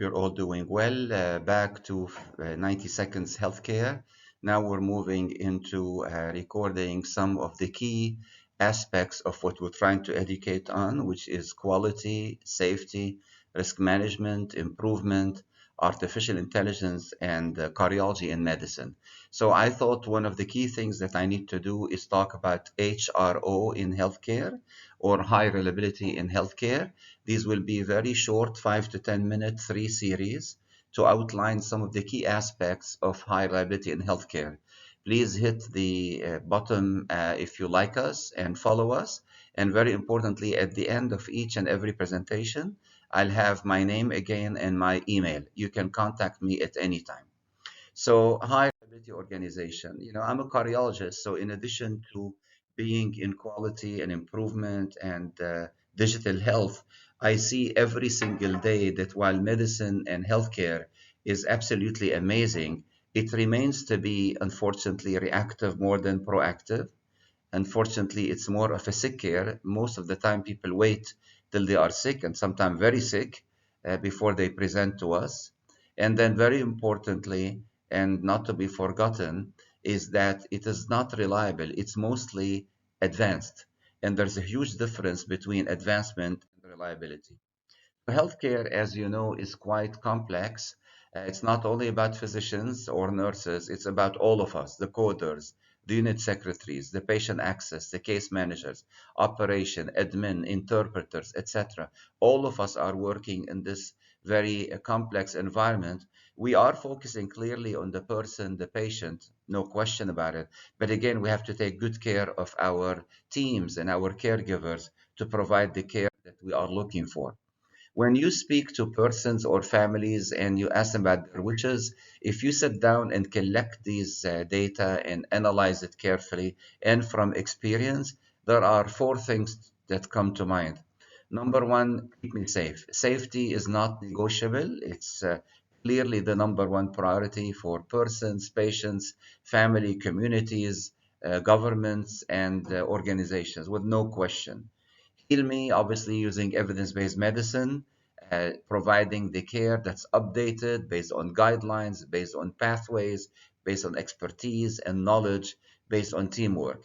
you're all doing well. Back to 90 Seconds Healthcare. Now we're moving into recording some of the key aspects of what we're trying to educate on, which is quality, safety, risk management, improvement, artificial intelligence, and cardiology in medicine. So I thought one of the key things that I need to do is talk about HRO in healthcare, or high reliability in healthcare. These will be very short, 5 to 10 minute, three series to outline some of the key aspects of high reliability in healthcare. Please hit the button if you like us and follow us. And very importantly, at the end of each and every presentation, I'll have my name again and my email. You can contact me at any time. So high reliability organization, I'm a cardiologist. So in addition to being in quality and improvement and digital health, I see every single day that while medicine and healthcare is absolutely amazing, it remains to be, unfortunately, reactive more than proactive. Unfortunately, it's more of a sick care. Most of the time, people wait till they are sick and sometimes very sick before they present to us. And then, very importantly, and not to be forgotten, is that it is not reliable. It's mostly advanced. And there's a huge difference between advancement and reliability. Healthcare, as you know, is quite complex. It's not only about physicians or nurses, it's about all of us, the coders, the unit secretaries, the patient access, the case managers, operation, admin, interpreters, etc. All of us are working in this very complex environment. We are focusing clearly on the person, the patient, no question about it. But again, we have to take good care of our teams and our caregivers to provide the care that we are looking for. When you speak to persons or families and you ask them about their wishes, if you sit down and collect these data and analyze it carefully and from experience, there are four things that come to mind. Number one, keep me safe. Safety is not negotiable. It's clearly the number one priority for persons, patients, family, communities, governments, and organizations, with no question. Heal me, obviously using evidence-based medicine, providing the care that's updated based on guidelines, based on pathways, based on expertise and knowledge, based on teamwork.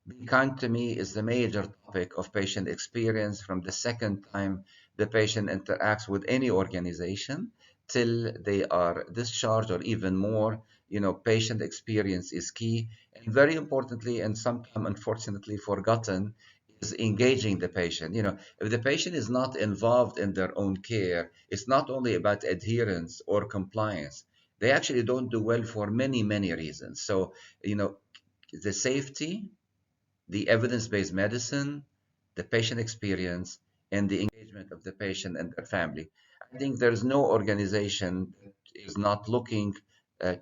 Be kind to me is the major topic of patient experience from the second time the patient interacts with any organization till they are discharged or even more. Patient experience is key. And very importantly, and sometimes unfortunately forgotten, is engaging the patient. If the patient is not involved in their own care, it's not only about adherence or compliance. They actually don't do well for many, many reasons. So, the safety, the evidence-based medicine, the patient experience, and the engagement of the patient and their family. I think there's no organization that is not looking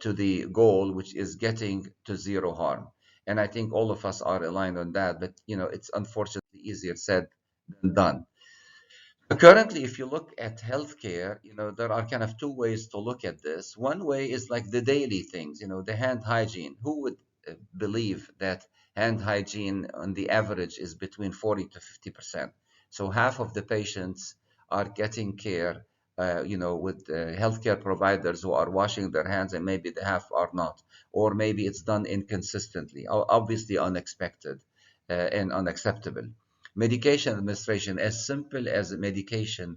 to the goal, which is getting to zero harm. And I think all of us are aligned on that, but it's unfortunately easier said than done. Currently, if you look at healthcare, there are kind of two ways to look at this. One way is like the daily things, the hand hygiene. Who would believe that hand hygiene on the average is between 40 to 50%? So half of the patients are getting care, with healthcare providers who are washing their hands, and maybe the half are not, or maybe it's done inconsistently, obviously unexpected and unacceptable. Medication administration, as simple as medication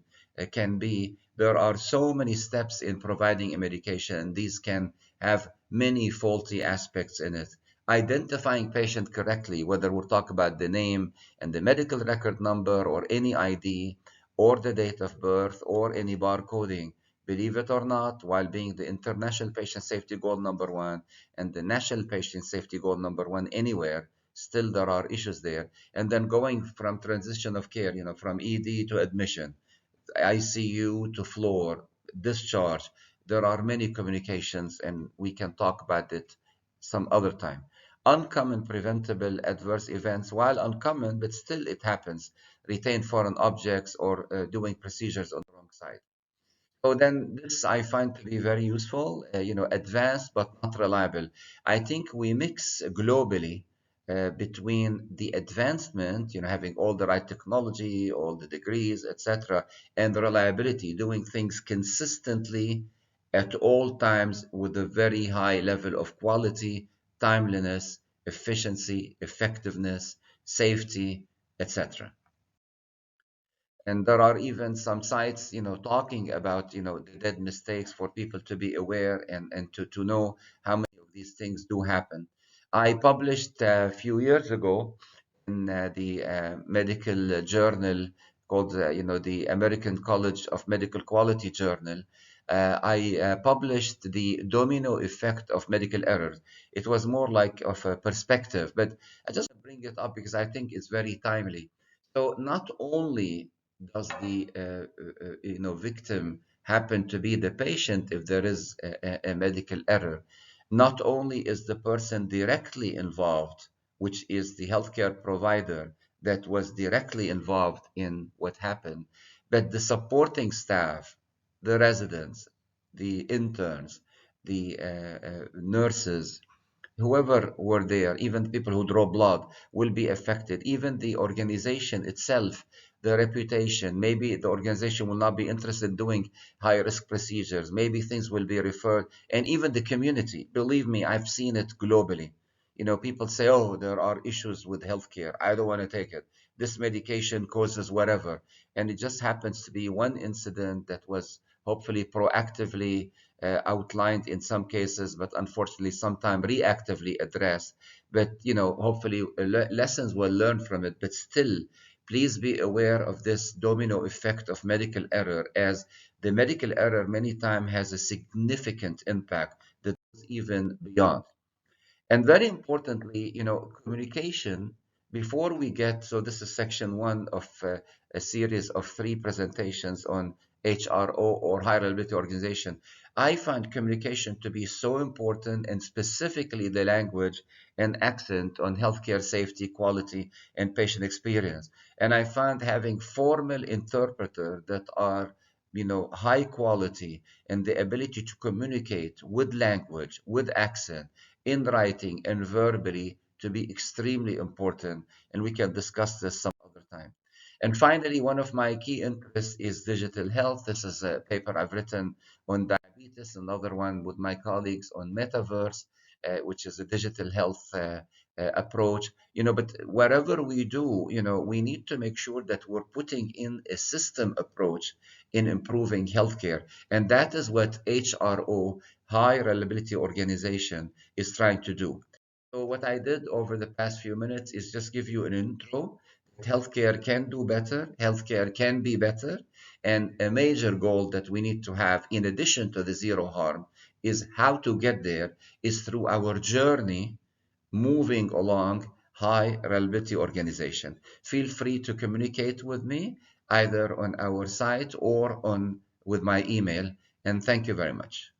can be, there are so many steps in providing a medication, and these can have many faulty aspects in it. Identifying patient correctly, whether we're talking about the name and the medical record number or any ID or the date of birth or any barcoding, believe it or not, while being the international patient safety goal number one and the national patient safety goal number one anywhere, still there are issues there. And then going from transition of care, from ED to admission, ICU to floor, discharge, there are many communications, and we can talk about it some other time. Uncommon preventable adverse events, while uncommon, but still it happens, retain foreign objects or doing procedures on the wrong side. So then this I find to be very useful, advanced but not reliable. I think we mix globally between the advancement, having all the right technology, all the degrees, etc., and the reliability, doing things consistently at all times with a very high level of quality, timeliness, efficiency, effectiveness, safety, etc. And there are even some sites, talking about, the dead mistakes for people to be aware and to know how many of these things do happen. I published a few years ago in the medical journal called, the American College of Medical Quality Journal. I published the domino effect of medical errors. It was more like of a perspective, but I just bring it up because I think it's very timely. So not only does the victim happen to be the patient if there is a medical error, not only is the person directly involved, which is the healthcare provider that was directly involved in what happened, but the supporting staff, the residents, the interns, the nurses, whoever were there, even people who draw blood, will be affected. Even the organization itself, the reputation, maybe the organization will not be interested in doing high risk procedures. Maybe things will be referred, and even the community. Believe me, I've seen it globally. People say, oh, there are issues with healthcare. I don't want to take it. This medication causes whatever. And it just happens to be one incident that was hopefully proactively outlined in some cases, but unfortunately sometimes reactively addressed. But hopefully lessons were learned from it. But still, please be aware of this domino effect of medical error, as the medical error many times has a significant impact that goes even beyond. And very importantly, communication before we get, so this is section one of a series of three presentations on HRO or high reliability organization. I find communication to be so important, and specifically the language and accent on healthcare safety, quality, and patient experience. And I find having formal interpreter that are high quality and the ability to communicate with language, with accent, in writing and verbally to be extremely important, and we can discuss this some other time. And finally, one of my key interests is digital health. This is a paper I've written on diabetes, another one with my colleagues on metaverse, which is a digital health approach. But wherever we do, we need to make sure that we're putting in a system approach in improving healthcare. And that is what HRO, high reliability organization, is trying to do. So what I did over the past few minutes is just give you an intro. Healthcare can do better, healthcare can be better, and a major goal that we need to have in addition to the zero harm is how to get there is through our journey moving along high reliability organization. Feel free to communicate with me either on our site or on with my email, and thank you very much.